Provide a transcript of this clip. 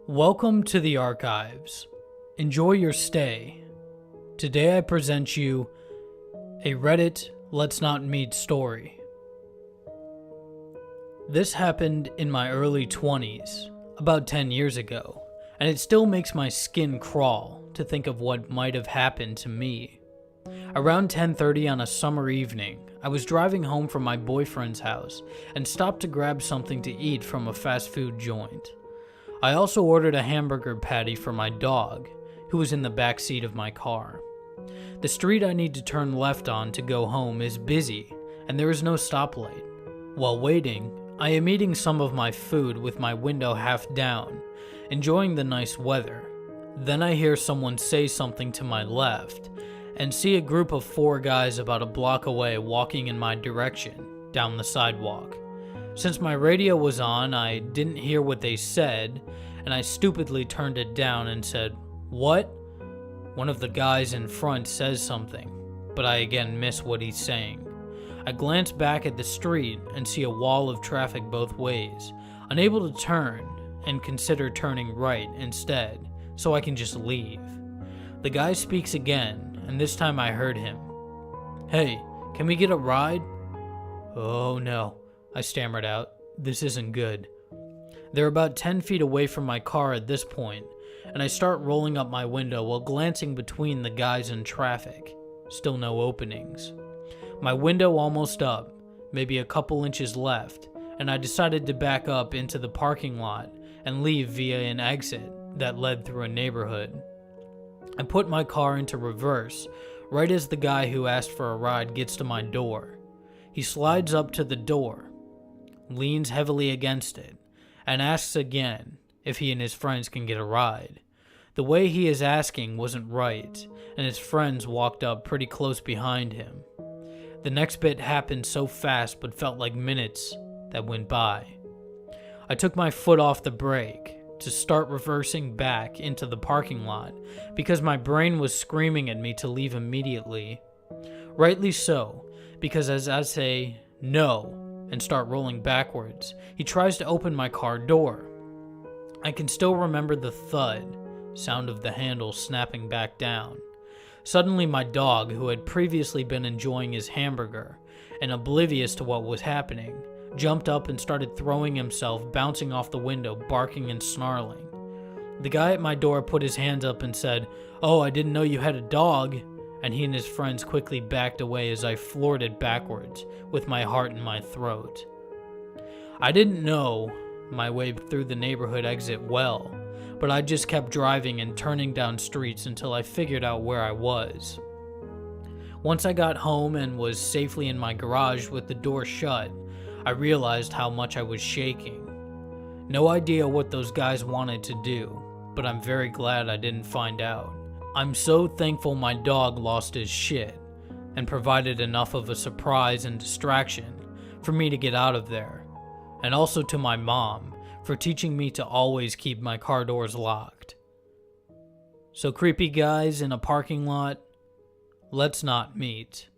Welcome to the archives. Enjoy your stay. Today I present you a Reddit Let's Not Meet story. This happened in my early 20s, about 10 years ago, and it still makes my skin crawl to think of what might have happened to me. Around 10:30 on a summer evening, I was driving home from my boyfriend's house and stopped to grab something to eat from a fast food joint. I also ordered a hamburger patty for my dog, who was in the back seat of my car. The street I need to turn left on to go home is busy, and there is no stoplight. While waiting, I am eating some of my food with my window half down, enjoying the nice weather. Then I hear someone say something to my left, and see a group of 4 guys about a block away walking in my direction, down the sidewalk. Since my radio was on, I didn't hear what they said, and I stupidly turned it down and said, "What?" One of the guys in front says something, but I again miss what he's saying. I glance back at the street and see a wall of traffic both ways, unable to turn, and consider turning right instead, so I can just leave. The guy speaks again, and this time I heard him. "Hey, can we get a ride?" "Oh no," I stammered out. "This isn't good." They're about 10 feet away from my car at this point, and I start rolling up my window while glancing between the guys in traffic. Still no openings. My window almost up, maybe a couple inches left, and I decided to back up into the parking lot and leave via an exit that led through a neighborhood. I put my car into reverse right as the guy who asked for a ride gets to my door. He slides up to the door, leans heavily against it, and asks again if he and his friends can get a ride. The way he is asking wasn't right, and his friends walked up pretty close behind him. The next bit happened so fast but felt like minutes that went by. I took my foot off the brake to start reversing back into the parking lot because my brain was screaming at me to leave immediately. Rightly so, because as I say no and start rolling backwards, he tries to open my car door. I can still remember the thud sound of the handle snapping back down. Suddenly my dog, who had previously been enjoying his hamburger and oblivious to what was happening, jumped up and started throwing himself, bouncing off the window, barking and snarling. The guy at my door put his hands up and said, "Oh, I didn't know you had a dog," and he and his friends quickly backed away as I floored it backwards with my heart in my throat. I didn't know my way through the neighborhood exit well, but I just kept driving and turning down streets until I figured out where I was. Once I got home and was safely in my garage with the door shut, I realized how much I was shaking. No idea what those guys wanted to do, but I'm very glad I didn't find out. I'm so thankful my dog lost his shit and provided enough of a surprise and distraction for me to get out of there, and also to my mom for teaching me to always keep my car doors locked. So creepy guys in a parking lot, let's not meet.